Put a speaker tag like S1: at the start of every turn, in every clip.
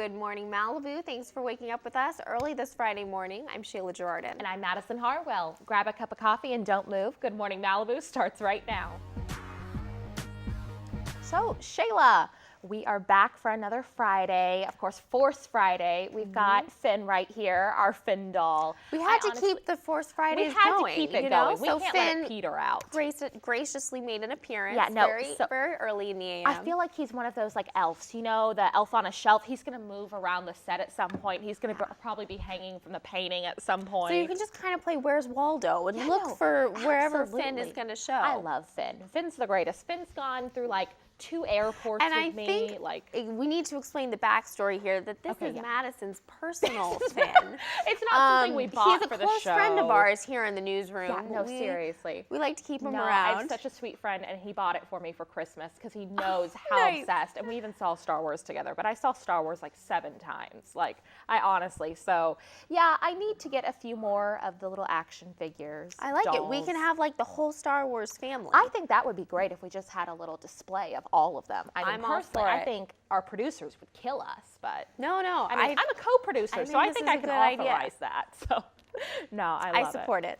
S1: Good morning, Malibu. Thanks for waking up with us early this Friday morning. I'm Sheila Girardin.
S2: And I'm Madison Harwell. Grab a cup of coffee and don't move. Good morning, Malibu starts right now. So, Shayla, we are back for another Friday. Of course, Force Friday. We've got Finn right here, our Finn doll.
S1: We had to keep the Force Fridays going.
S2: We had to keep it going. We can't
S1: Finn
S2: let it peter out.
S1: graciously made an appearance very early in the a.m.
S2: I feel like he's one of those like elves, you know, the elf on a shelf. He's going to move around the set at some point. He's going to probably be hanging from the painting at some point.
S1: So you can just kind of play Where's Waldo and look for wherever Finn is going to show.
S2: I love Finn. Finn's the greatest. Finn's gone through like 2 airports with me.
S1: Think we need to explain the backstory here that this is Madison's personal Finn.
S2: It's not something we bought for the show.
S1: He's a close friend of ours here in the newsroom.
S2: Yeah, no, seriously.
S1: We like to keep him around.
S2: I have such a sweet friend, and he bought it for me for Christmas because he knows how obsessed. And we even saw Star Wars together. But I saw Star Wars like 7 times. Like, I honestly. So, yeah, I need to get a few more of the little action figures.
S1: I like it. We can have like the whole Star Wars family.
S2: I think that would be great if we just had a little display of all of them. I mean, personally, I think our producers would kill us, but
S1: no.
S2: I mean, I'm a co-producer, so I think I can authorize that. So, no, I
S1: support it.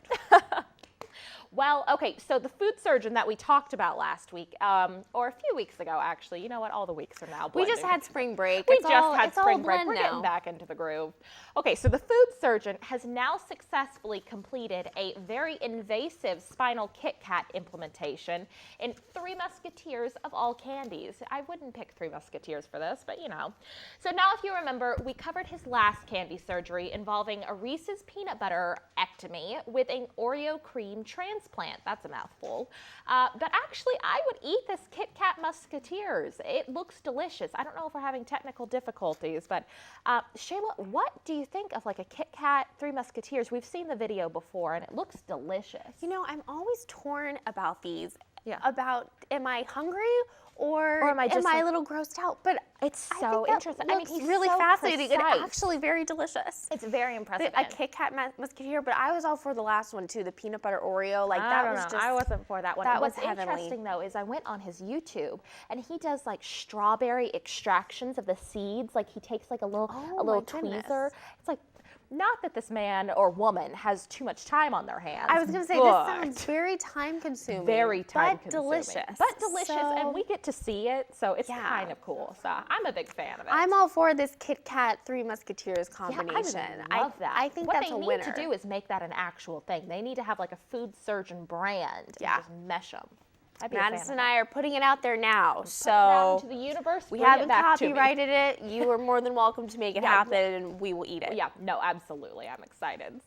S2: Well, okay, so the food surgeon that we talked about last week, or a few weeks ago, actually. You know what? All the weeks are now blending.
S1: We just had spring break.
S2: We just had spring break. We're getting back into the groove. Okay, so the food surgeon has now successfully completed a very invasive spinal Kit Kat implementation in Three Musketeers of all candies. I wouldn't pick Three Musketeers for this, but you know. So now if you remember, we covered his last candy surgery involving a Reese's peanut butter ectomy with an Oreo cream transplant. That's a mouthful. But actually, I would eat this Kit Kat Musketeers. It looks delicious. I don't know if we're having technical difficulties, but Shayla, what do you think of like a Kit Kat Three Musketeers? We've seen the video before, and it looks delicious.
S1: You know, I'm always torn about these. Yeah. About, am I hungry or am I a little grossed out? But
S2: it's so interesting.
S1: I mean, he's really fascinating and actually very delicious.
S2: It's very impressive.
S1: A Kit Kat Musketeer, but I was all for the last one too, the peanut butter Oreo. Like
S2: I wasn't for that one.
S1: What's
S2: interesting though is I went on his YouTube and he does like strawberry extractions of the seeds. Like he takes like a little tweezer. It's like, not that this man or woman has too much time on their hands.
S1: I was going to say, this sounds very time-consuming.
S2: Very time-consuming.
S1: But delicious.
S2: But delicious, and we get to see it, so it's kind of cool. So I'm a big fan of it.
S1: I'm all for this Kit Kat Three Musketeers combination.
S2: Yeah, I love that.
S1: I think that's a winner.
S2: What they need to do is make that an actual thing. They need to have like a food surgeon brand and just mesh them.
S1: Madison and I are putting it out there now, so
S2: out into the universe.
S1: We haven't copyrighted it. You are more than welcome to make it happen, and we will eat it.
S2: Yeah, no, absolutely. I'm excited.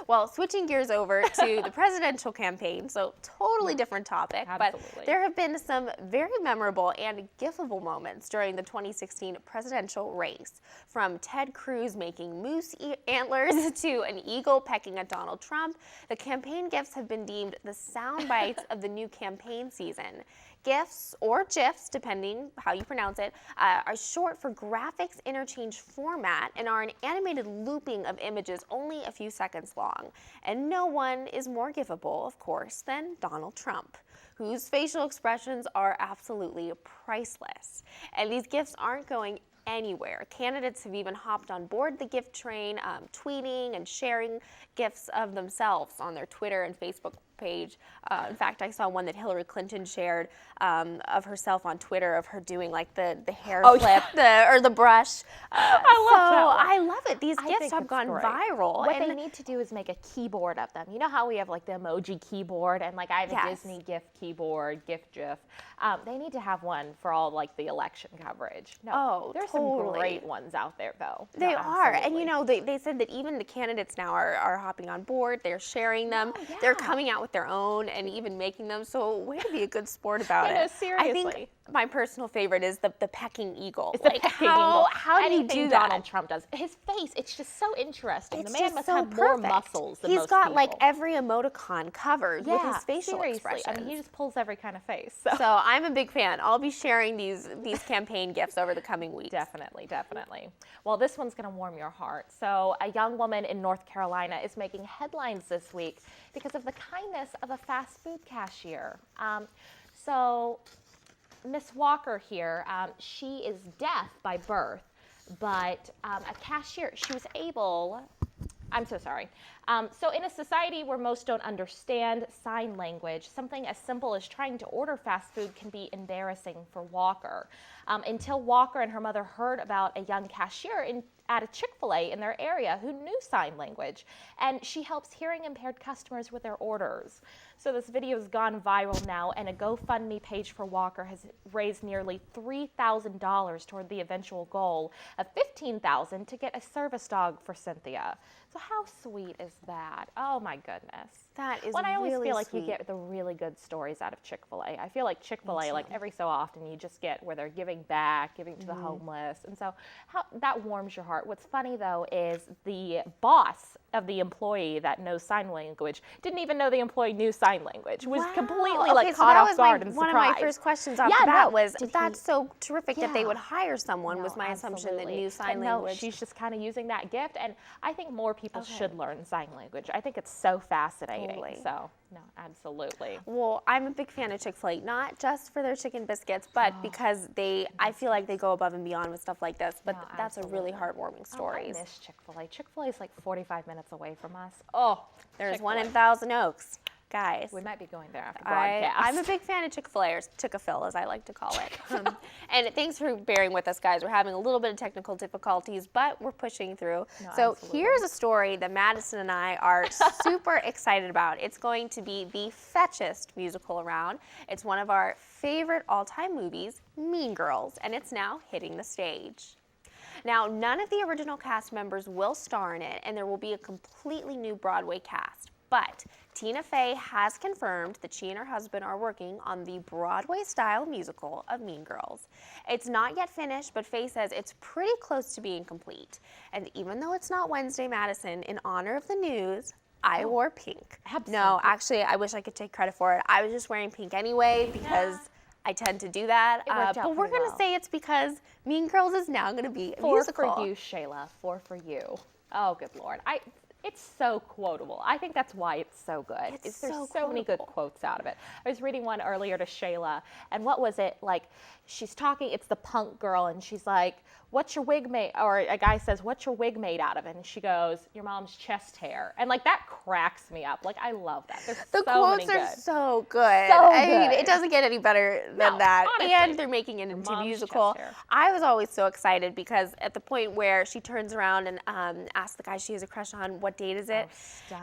S1: Well, switching gears over to the presidential campaign, so totally different topic, but there have been some very memorable and gifable moments during the 2016 presidential race, from Ted Cruz making moose antlers to an eagle pecking at Donald Trump. The campaign gifts have been deemed the sound bites of the new campaign season. GIFs, or GIFs, depending how you pronounce it, are short for graphics interchange format and are an animated looping of images only a few seconds long. And no one is more gifable, of course, than Donald Trump, whose facial expressions are absolutely priceless. And these GIFs aren't going anywhere. Candidates have even hopped on board the gift train, tweeting and sharing GIFs of themselves on their Twitter and Facebook page. In fact, I saw one that Hillary Clinton shared of herself on Twitter, of her doing like the hair flip or the brush.
S2: I love that one.
S1: I love it. These GIFs have gone viral.
S2: What they need to do is make a keyboard of them. You know how we have like the emoji keyboard, and like I have a Disney gift keyboard, gift GIF. They need to have one for all like the election coverage. No, there's some great ones out there though.
S1: They are, and you know they said that even the candidates now are hopping on board. They're sharing them. They're coming out with their own and even making them. So way to be a good sport about it.
S2: No, seriously.
S1: I think my personal favorite is the pecking eagle.
S2: It's the pecking eagle.
S1: How do you do that?
S2: Donald Trump does. His face, it's just so interesting. The man must have more muscles than
S1: most people. He's got like every emoticon covered with his facial expressions.
S2: I mean, he just pulls every kind of face.
S1: So I'm a big fan. I'll be sharing these campaign gifts over the coming weeks.
S2: Definitely, definitely. Well, this one's going to warm your heart. So a young woman in North Carolina is making headlines this week because of the kindness of a fast food cashier. So Miss Walker here, she is deaf by birth, but a cashier, she was able, I'm so sorry. So in a society where most don't understand sign language, something as simple as trying to order fast food can be embarrassing for Walker. Until Walker and her mother heard about a young cashier at a ChickfilA in their area who knew sign language, and she helps hearing impaired customers with their orders. So this video has gone viral now, and a GoFundMe page for Walker has raised nearly $3,000 toward the eventual goal of $15,000 to get a service dog for Cynthia. So how sweet is that? Oh my goodness.
S1: That is
S2: Well, I always
S1: really
S2: feel like
S1: sweet.
S2: you get the really good stories out of Chick-fil-A. I feel like Chick-fil-A, like every so often, you just get where they're giving back, giving to the homeless. And so that warms your heart. What's funny, though, is the boss of the employee that knows sign language didn't even know the employee knew sign language. Was completely caught off guard and surprised.
S1: One of my first questions off the bat was, that's so terrific that they would hire someone, was my assumption that knew sign language.
S2: No, she's just kind of using that gift. And I think more people should learn sign language. I think it's so fascinating.
S1: Totally.
S2: So, no, absolutely.
S1: Well, I'm a big fan of Chick-fil-A, not just for their chicken biscuits, but because I feel like they go above and beyond with stuff like this. But that's a really heartwarming story.
S2: I miss Chick-fil-A. Chick-fil-A is like 45 minutes away from us. Oh,
S1: there's one in Thousand Oaks. Guys,
S2: we might be going there after broadcast.
S1: I'm a big fan of Chick-fil-A, or Chick-fil, as I like to call it. And thanks for bearing with us, guys. We're having a little bit of technical difficulties, but we're pushing through. No, so absolutely. Here's a story that Madison and I are super excited about. It's going to be the fetchest musical around. It's one of our favorite all-time movies, Mean Girls, and it's now hitting the stage. Now, none of the original cast members will star in it, and there will be a completely new Broadway cast. But Tina Fey has confirmed that she and her husband are working on the Broadway-style musical of Mean Girls. It's not yet finished, but Fey says it's pretty close to being complete. And even though it's not Wednesday, Madison, in honor of the news, I wore pink.
S2: Absolutely.
S1: No, actually, I wish I could take credit for it. I was just wearing pink anyway because I tend to do that. But we're going to say it's because Mean Girls is now going to be a musical.
S2: 4 for you, Shayla. 4 for you. Oh, good Lord. It's so quotable. I think that's why it's so good. There's so many good quotes out of it. I was reading one earlier to Shayla, and what was it? Like, she's talking, it's the punk girl, and she's like, what's your wig made, or a guy says, what's your wig made out of? And she goes, your mom's chest hair. And like, that cracks me up. Like, I love that.
S1: The quotes are so good. I mean, it doesn't get any better than that. Honestly. And they're making it into a musical. I was always so excited because at the point where she turns around and asks the guy she has a crush on, what date is it?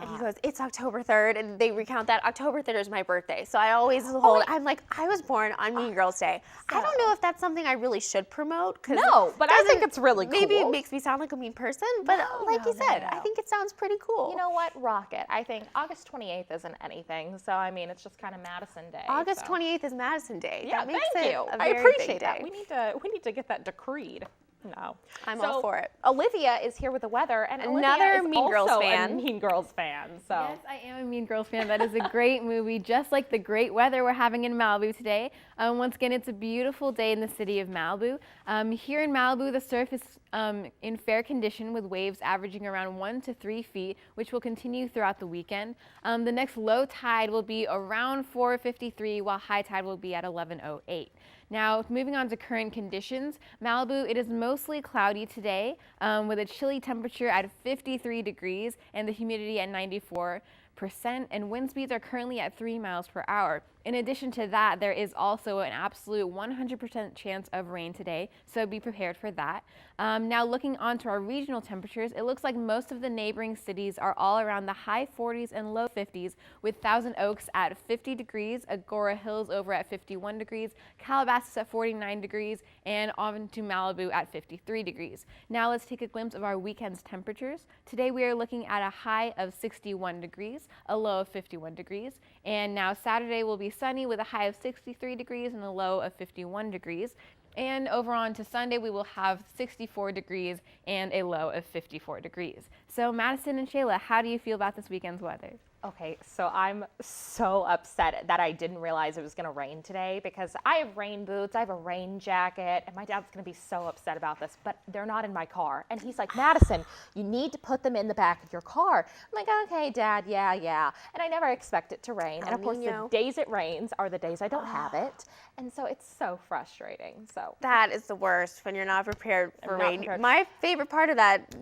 S1: And he goes, it's October 3rd. And they recount that. October 3rd is my birthday. So I always I'm like, I was born on Mean Girls Day. I don't know if that's something I really should promote.
S2: No, but I think it's really cool.
S1: Maybe it makes me sound like a mean person, but like you said, I think it sounds pretty cool.
S2: You know what? Rock it. I think August 28th isn't anything, so I mean, it's just kind of Madison Day.
S1: August 28th is Madison Day.
S2: Yeah,
S1: that makes
S2: thank
S1: it
S2: you.
S1: A
S2: I
S1: very
S2: appreciate
S1: big
S2: that.
S1: day.
S2: We need to get that decreed. No.
S1: I'm all for it.
S2: Olivia is here with the weather, and
S1: another
S2: Olivia is
S1: Mean Girls
S2: also
S1: fan.
S2: A Mean Girls fan. So.
S3: Yes, I am a Mean Girls fan. That is a great movie, just like the great weather we're having in Malibu today. Once again, it's a beautiful day in the city of Malibu. Here in Malibu, the surf is in fair condition with waves averaging around 1 to 3 feet, which will continue throughout the weekend. The next low tide will be around 4:53, while high tide will be at 11:08. Now, moving on to current conditions, Malibu, it is mostly cloudy today with a chilly temperature at 53 degrees and the humidity at 94%, and wind speeds are currently at 3 miles per hour. In addition to that, there is also an absolute 100% chance of rain today, so be prepared for that. Now looking onto our regional temperatures, it looks like most of the neighboring cities are all around the high 40s and low 50s, with Thousand Oaks at 50 degrees, Agora Hills over at 51 degrees, Calabasas at 49 degrees, and on to Malibu at 53 degrees. Now let's take a glimpse of our weekend's temperatures. Today we are looking at a high of 61 degrees, a low of 51 degrees, and now Saturday will be sunny with a high of 63 degrees and a low of 51 degrees. And over on to Sunday, we will have 64 degrees and a low of 54 degrees. So Madison and Shayla, how do you feel about this weekend's weather?
S2: Okay, so I'm so upset that I didn't realize it was going to rain today because I have rain boots, I have a rain jacket, and my dad's going to be so upset about this, but they're not in my car. And he's like, Madison, you need to put them in the back of your car. I'm like, okay, Dad, yeah. And I never expect it to rain. And of course, the days it rains are the days I don't have it. And so it's so frustrating. So
S1: that is the worst when you're not prepared for rain. My favorite part of that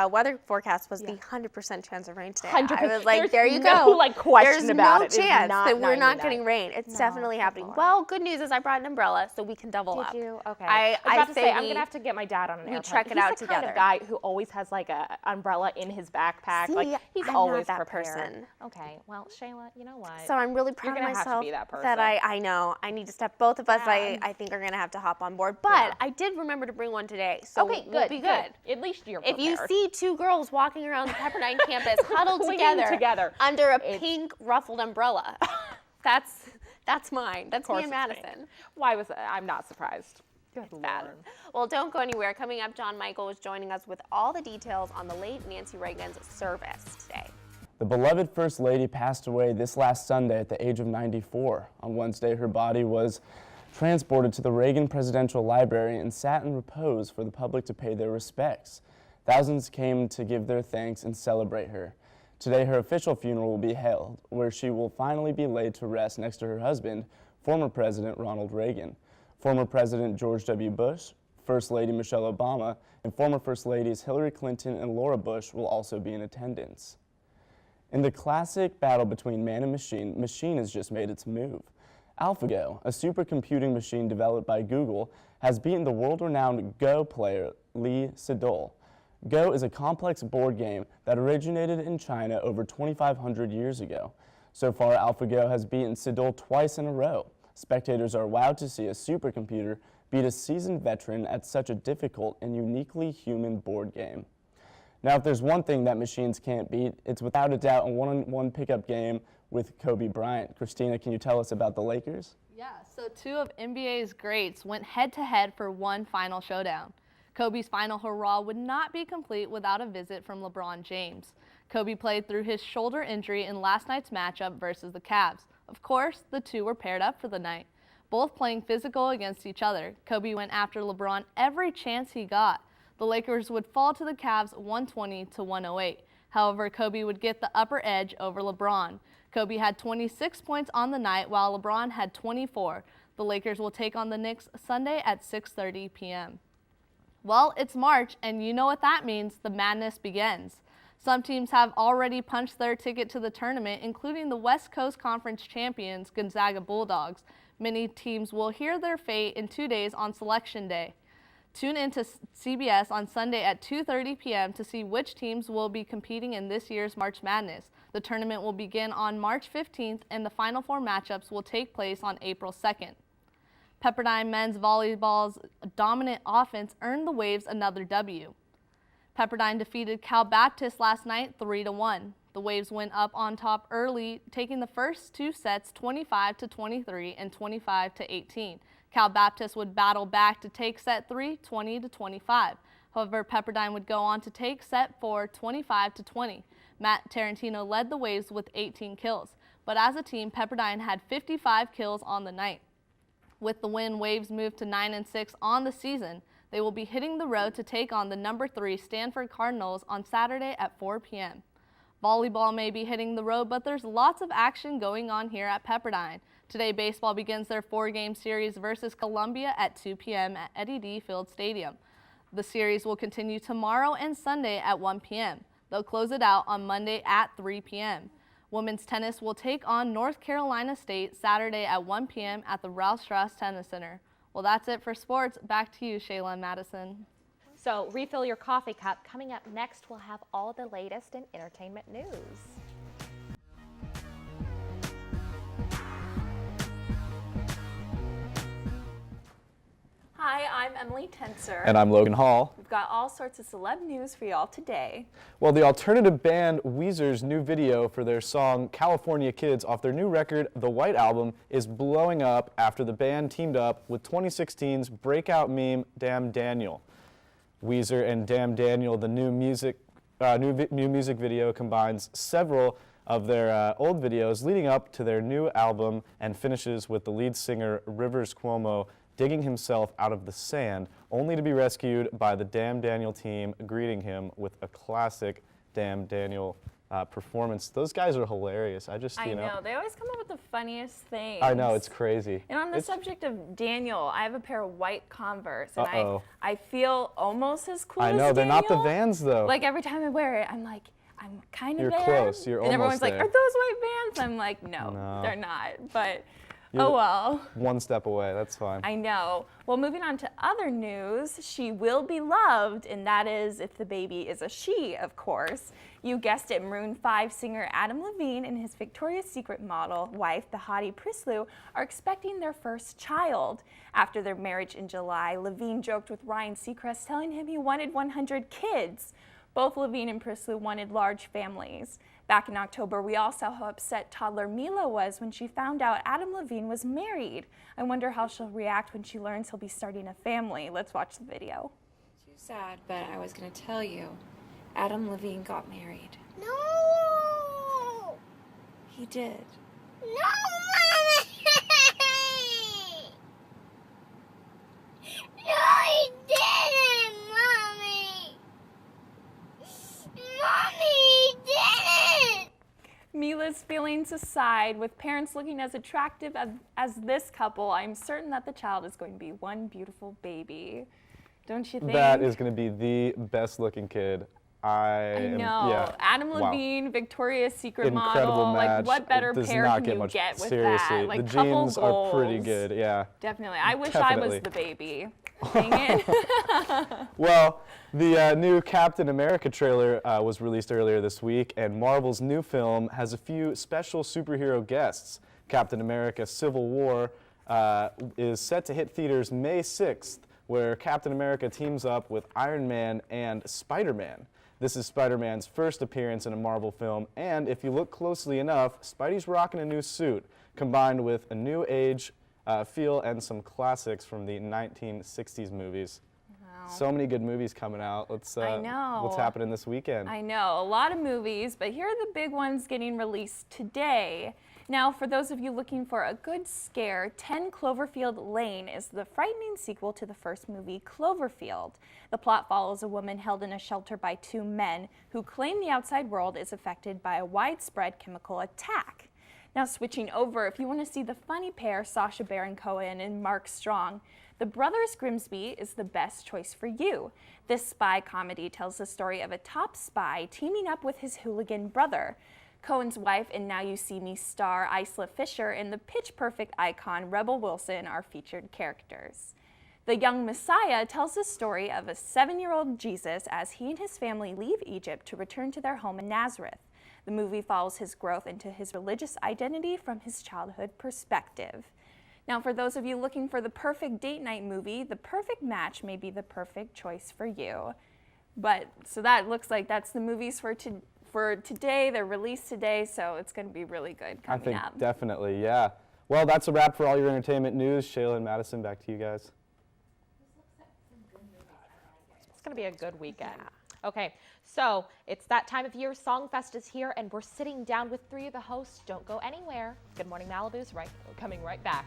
S1: weather forecast was the 100% chance of rain today.
S2: 100%.
S1: I was like, there you
S2: no,
S1: go.
S2: Like, question
S1: There's
S2: about
S1: no
S2: it.
S1: chance
S2: Not
S1: that we're not
S2: 99.
S1: getting rain. It's definitely happening. Well, good news is I brought an umbrella, so we can double up.
S2: Did you? Okay.
S1: I
S2: was about to say, I'm
S1: we-
S2: going to have to get my dad on an airplane.
S1: we trek it out
S2: He's the
S1: together.
S2: kind of guy who always has like an umbrella in his backpack.
S1: See,
S2: like he's
S1: I'm
S2: always
S1: not that
S2: prepared.
S1: person.
S2: Okay. Well, Shayla, you know what?
S1: So I'm really proud
S2: You're
S1: of
S2: gonna have to
S1: myself
S2: be that person.
S1: that I know I need to step. Both of us, I think, are going to have to hop on board. But I did remember to bring one today, so we'll be good.
S2: At least you're
S1: If
S2: prepared.
S1: you see two girls walking around the Pepperdine campus huddled together under a pink ruffled umbrella, that's mine. That's me and Madison.
S2: Why was I'm not surprised. Good Lord.
S1: Well, don't go anywhere. Coming up, John Michael is joining us with all the details on the late Nancy Reagan's service today.
S4: The beloved First Lady passed away this last Sunday at the age of 94. On Wednesday, her body was transported to the Reagan Presidential Library and sat in repose for the public to pay their respects. Thousands came to give their thanks and celebrate her. Today, her official funeral will be held, where she will finally be laid to rest next to her husband, former President Ronald Reagan, former President George W. Bush, First Lady Michelle Obama, and former First Ladies Hillary Clinton and Laura Bush will also be in attendance. In the classic battle between man and machine has just made its move. AlphaGo, a supercomputing machine developed by Google, has beaten the world-renowned Go player Lee Sedol. Go is a complex board game that originated in China over 2,500 years ago. So far, AlphaGo has beaten Sedol twice in a row. Spectators are wowed to see a supercomputer beat a seasoned veteran at such a difficult and uniquely human board game. Now, if there's one thing that machines can't beat, it's without a doubt a one-on-one pickup game with Kobe Bryant. Christina, can you tell us about the Lakers?
S3: Yeah, so two of NBA's greats went head-to-head for one final showdown. Kobe's final hurrah would not be complete without a visit from LeBron James. Kobe played through his shoulder injury in last night's matchup versus the Cavs. Of course, the two were paired up for the night, both playing physical against each other. Kobe went after LeBron every chance he got. The Lakers would fall to the Cavs 120-108. However, Kobe would get the upper edge over LeBron. Kobe had 26 points on the night, while LeBron had 24. The Lakers will take on the Knicks Sunday at 6:30 p.m. Well, it's March, and you know what that means. The madness begins. Some teams have already punched their ticket to the tournament, including the West Coast Conference champions, Gonzaga Bulldogs. Many teams will hear their fate in 2 days on Selection Day. Tune in to CBS on Sunday at 2:30 p.m. to see which teams will be competing in this year's March Madness. The tournament will begin on March 15th, and the Final Four matchups will take place on April 2nd. Pepperdine men's volleyball's dominant offense earned the Waves another W. Pepperdine defeated Cal Baptist last night 3-1. The Waves went up on top early, taking the first two sets 25-23 and 25-18. Cal Baptist would battle back to take set 3 20-25. However, Pepperdine would go on to take set 4 25-20. Matt Tarantino led the Waves with 18 kills, but as a team, Pepperdine had 55 kills on the night. With the win, Waves moved to 9-6 on the season. They will be hitting the road to take on the number 3 Stanford Cardinals on Saturday at 4 p.m. Volleyball may be hitting the road, but there's lots of action going on here at Pepperdine. Today, baseball begins their 4-game series versus Columbia at 2 p.m. at Eddie D. Field Stadium. The series will continue tomorrow and Sunday at 1 p.m. They'll close it out on Monday at 3 p.m. Women's tennis will take on North Carolina State Saturday at 1 p.m. at the Ralph Strauss Tennis Center. Well, that's it for sports. Back to you, Shayla and Madison.
S2: So refill your coffee cup. Coming up next, we'll have all the latest in entertainment news.
S5: Hi, I'm Emily Tenser.
S6: And I'm Logan Hall.
S5: We've got all sorts of celeb news for y'all today.
S6: Well, the alternative band Weezer's new video for their song California Kids off their new record, The White Album, is blowing up after the band teamed up with 2016's breakout meme Damn Daniel. Weezer and Damn Daniel, the new music video, combines several of their old videos leading up to their new album and finishes with the lead singer Rivers Cuomo digging himself out of the sand, only to be rescued by the Damn Daniel team, greeting him with a classic Damn Daniel performance. Those guys are hilarious. I
S5: know. They always come up with the funniest things.
S6: I know, it's crazy.
S5: And on the subject of Daniel, I have a pair of white Converse, and I feel almost as cool as Daniel.
S6: I know, they're not the Vans, though.
S5: Like, every time I wear it, I'm like, I'm kind of
S6: You're
S5: there.
S6: close. You're
S5: and
S6: almost
S5: everyone's like, are those white Vans? I'm like, no, they're not. But oh well.
S6: One step away, that's fine.
S5: I know. Well, moving on to other news, she will be loved, and that is if the baby is a she, of course. You guessed it, Maroon 5 singer Adam Levine and his Victoria's Secret model wife, the hottie Prislu, are expecting their first child. After their marriage in July, Levine joked with Ryan Seacrest, telling him he wanted 100 kids. Both Levine and Prislu wanted large families. Back in October, we all saw how upset toddler Mila was when she found out Adam Levine was married. I wonder how she'll react when she learns he'll be starting a family. Let's watch the video.
S7: Too sad, but I was going to tell you. Adam Levine got married.
S8: No!
S7: He did.
S8: No, Mommy! No, he didn't, Mommy! Mommy, he didn't!
S5: Mila's feelings aside, with parents looking as attractive as this couple, I'm certain that the child is going to be one beautiful baby. Don't you think?
S6: That is going to be the best looking kid.
S5: I know.
S6: Yeah.
S5: Adam Levine, Victoria's Secret
S6: Incredible
S5: model.
S6: match.
S5: Like, what better pair can you get with that? Like,
S6: the
S5: couple
S6: genes
S5: goals.
S6: are pretty good, yeah.
S5: Definitely. I wish I was the baby. Dang it.
S6: Well, the new Captain America trailer was released earlier this week, and Marvel's new film has a few special superhero guests. Captain America Civil War is set to hit theaters May 6th, where Captain America teams up with Iron Man and Spider-Man. This is Spider-Man's first appearance in a Marvel film, and if you look closely enough, Spidey's rocking a new suit, combined with a new age feel and some classics from the 1960s movies. Wow. So many good movies coming out.
S5: I know.
S6: What's happening this weekend?
S5: I know, a lot of movies, but here are the big ones getting released today. Now, for those of you looking for a good scare, 10 Cloverfield Lane is the frightening sequel to the first movie, Cloverfield. The plot follows a woman held in a shelter by two men who claim the outside world is affected by a widespread chemical attack. Now, switching over, if you want to see the funny pair, Sacha Baron Cohen and Mark Strong, The Brothers Grimsby is the best choice for you. This spy comedy tells the story of a top spy teaming up with his hooligan brother. Cohen's wife and Now You See Me star Isla Fisher and the Pitch Perfect icon Rebel Wilson are featured characters. The Young Messiah tells the story of a 7-year-old Jesus as he and his family leave Egypt to return to their home in Nazareth. The movie follows his growth into his religious identity from his childhood perspective. Now, for those of you looking for the perfect date night movie, The Perfect Match may be the perfect choice for you. So that looks like that's the movies for today. They're released today, so it's going to be really good coming up.
S6: Definitely, yeah. Well, that's a wrap for all your entertainment news. Shayla and Madison, back to you guys.
S2: It's going to be a good weekend. Yeah. Okay, so it's that time of year. Songfest is here, and we're sitting down with 3 of the hosts. Don't go anywhere. Good Morning Malibu's coming right back.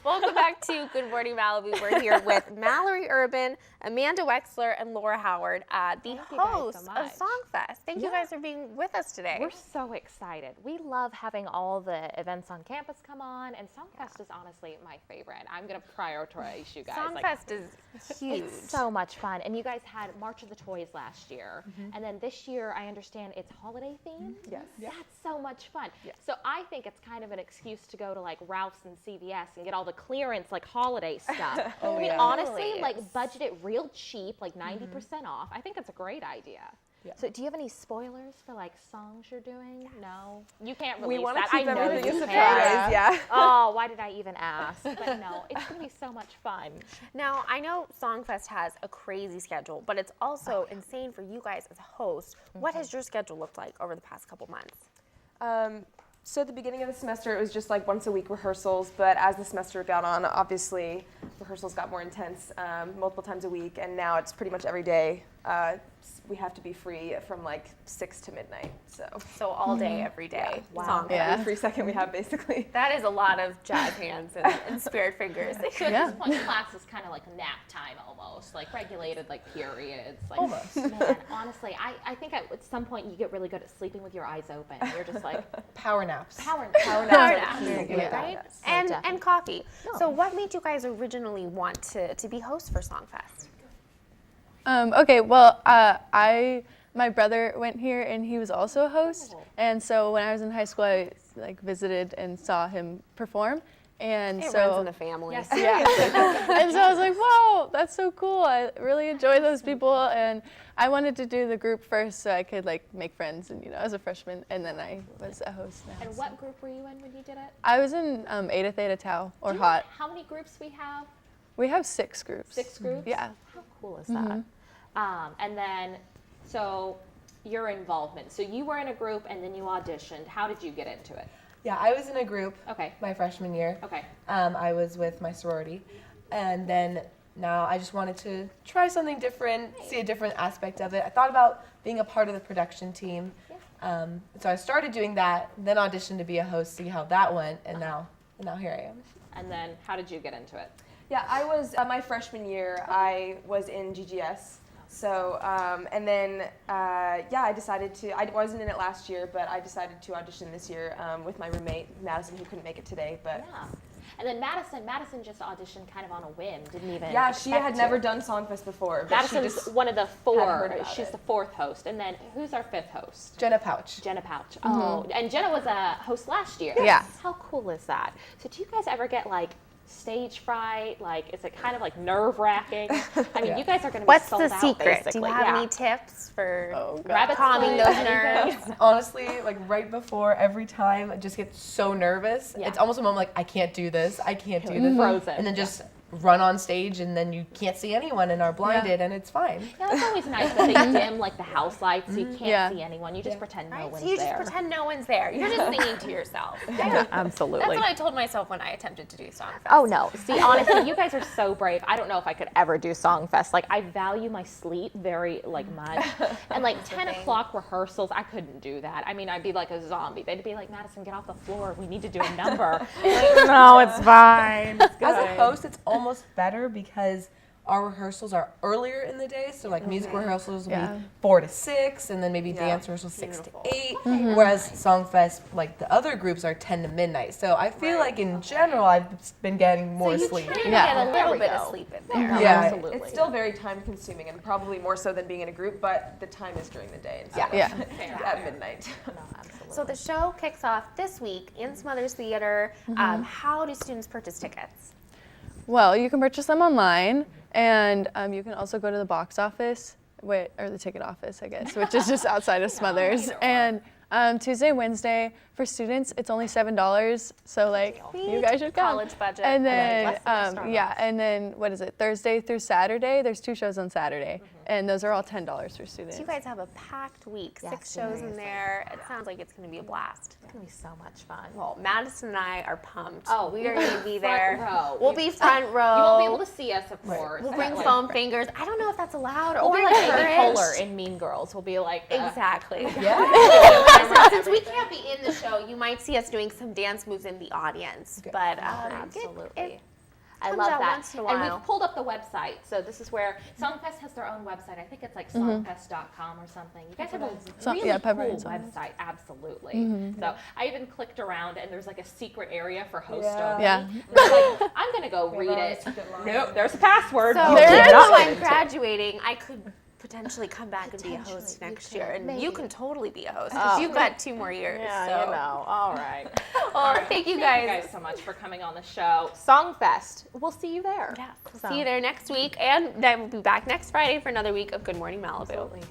S1: Welcome back to Good Morning Malibu. We're here with Mallory Urban, Amanda Wexler, and Laura Howard, the hosts of Songfest. Thank you guys for being with us today.
S2: We're so excited. We love having all the events on campus come on, and Songfest is honestly my favorite. I'm going to prioritize you guys.
S1: Songfest is huge.
S2: It's so much fun. And you guys had March of the Toys last year, and then this year I understand it's holiday themed.
S5: Yes.
S2: That's so much fun. Yes. So I think it's kind of an excuse to go to like Ralph's and CVS and get all the clearance like holiday stuff. I mean, honestly, like budget it real cheap, like 90% off. I think it's a great idea. Yeah. So do you have any spoilers for like songs you're doing? No, you can't release that.
S5: We want to keep everything a surprise.
S2: Yeah. Oh, why did I even ask? But no, it's gonna be so much fun.
S1: Now I know Songfest has a crazy schedule, but it's also insane for you guys as a host. What has your schedule looked like over the past couple months?
S9: So at the beginning of the semester, it was just like once a week rehearsals, but as the semester got on, obviously rehearsals got more intense, multiple times a week, and now it's pretty much every day we have to be free from like 6 to midnight.
S1: So all day, every day.
S2: Wow.
S9: Every free second we have, basically.
S1: That is a lot of jazz hands and spirit fingers.
S2: So at this point, class is kind of like nap time almost, like regulated like periods. Like,
S9: almost.
S2: Man, honestly, I think at some point you get really good at sleeping with your eyes open. You're just like
S9: Power naps.
S2: power
S1: Power
S2: naps.
S1: naps. Right? And coffee. So what made you guys originally want to be hosts for Songfest?
S10: Okay, well, my brother went here and he was also a host, and so when I was in high school, I like visited and saw him perform, and
S1: It
S10: so
S1: runs in the family.
S2: Yes.
S10: and so I was like, wow, that's so cool. I really enjoy those people, and I wanted to do the group first so I could like make friends, and as a freshman, and then I was a host now.
S2: And what group were you in when you did it?
S10: I was in Eta Theta Tau, or
S2: Do you know
S10: HOT.
S2: how many groups we have?
S10: We have 6 groups.
S2: 6 groups?
S10: Yeah.
S2: How cool is that? And then, so your involvement. So you were in a group and then you auditioned. How did you get into it?
S11: Yeah, I was in a group my freshman year.
S2: Okay.
S11: I was with my sorority. And then now I just wanted to try something different, see a different aspect of it. I thought about being a part of the production team. So I started doing that, then auditioned to be a host, see how that went, and now here I am.
S2: And then how did you get into it?
S9: Yeah, I was, my freshman year, I was in GGS. So, and then, I decided I wasn't in it last year, but I decided to audition this year with my roommate, Madison, who couldn't make it today. But
S2: Yeah. And then Madison just auditioned kind of on a whim, didn't even
S9: yeah, she had
S2: expect
S9: never
S2: to.
S9: done Songfest before. But she
S2: Madison's
S9: just
S2: one of the
S9: heard
S2: 4.
S9: about
S2: She's
S9: it.
S2: the 4th host. And then who's our 5th host?
S11: Jenna Pouch.
S2: Jenna Pouch. Oh, and Jenna was a host last year.
S10: Yeah.
S2: How cool is that? So do you guys ever get like stage fright? Like, is it kind of like nerve-wracking? I mean, you guys are going to be
S1: What's
S2: sold
S1: the
S2: out,
S1: secret?
S2: basically.
S1: Do you have any tips for
S2: Rabbit
S1: calming
S2: foot,
S1: those
S2: anything?
S1: nerves?
S11: Honestly, like right before every time, I just get so nervous.
S2: Yeah.
S11: It's almost a moment like, I can't do this, I can't do this.
S2: Frozen.
S11: And then just run on stage, and then you can't see anyone and are blinded, and it's fine.
S2: Yeah, it's always nice that they dim like the house lights so you can't see anyone. You just pretend no one's
S1: So you
S2: there.
S1: just pretend no one's there. You're just singing to yourself.
S2: Yeah, absolutely.
S1: That's what I told myself when I attempted to do Songfest.
S2: Oh no. See, honestly, you guys are so brave. I don't know if I could ever do Songfest. Like, I value my sleep very much. And like 10 o'clock rehearsals, I couldn't do that. I mean, I'd be like a zombie. They'd be like, Madison, get off the floor. We need to do a number. Like, no, it's fine. It's good.
S11: As a host, it's almost better because our rehearsals are earlier in the day, so like music rehearsals will be 4 to 6, and then maybe dance rehearsals 6 to 8. Whereas Songfest, like the other groups, are 10 to midnight. So I feel like in general, I've been getting more sleep.
S1: You get a little bit of sleep in there.
S11: Yeah,
S2: Absolutely.
S9: it's still very time consuming and probably more so than being in a group, but the time is during the day instead of at midnight.
S1: So the show kicks off this week in Smothers Theater. How do students purchase tickets?
S10: Well, you can purchase them online, and you can also go to the box office, or the ticket office, I guess, which is just outside of Smothers. And Tuesday, Wednesday, for students, it's only $7, so like you guys should come.
S1: College budget.
S10: And then
S1: less than a Starbucks.
S10: and then what is it? Thursday through Saturday, there's 2 shows on Saturday, and those are all $10 for students.
S1: So you guys have a packed week, 6 shows in there. It sounds like it's going to be a blast.
S2: It's going to be so much fun.
S1: Well, Madison and I are pumped.
S2: Oh,
S1: we are going to be
S2: front
S1: there.
S2: row.
S1: We'll be front row.
S2: You won't be able to see us, of course.
S1: We'll bring
S2: but,
S1: foam fingers. I don't know if that's allowed or
S2: We'll be like Amy
S1: encouraged.
S2: Poehler in Mean Girls. We'll be like
S1: Exactly.
S11: Yeah.
S1: Since we can't be in the show, you might see us doing some dance moves in the audience. But
S2: absolutely. I
S1: comes
S2: love
S1: out
S2: that.
S1: once in a
S2: And
S1: while.
S2: we've pulled up the website. So this is where Songfest has their own website. I think it's like songfest.com or something. You guys have a really cool
S10: Pepperdine's
S2: website. Absolutely. So I even clicked around and there's like a secret area for host only.
S10: Yeah.
S2: And I was like, I'm going to go read it. Nope, there's a password.
S1: So
S2: You
S1: there
S2: did
S1: is
S2: not
S1: I'm
S2: get into it.
S1: graduating. I could potentially come back and be a host next year, and you can totally be a host because you've got 2 more years.
S2: Yeah,
S1: so.
S2: you know. All right.
S1: Well, thank you guys.
S2: Thank you guys so much for coming on the show. Songfest. We'll see you there.
S1: Yeah, we'll see you there next week, and then we'll be back next Friday for another week of Good Morning Malibu.
S2: Absolutely.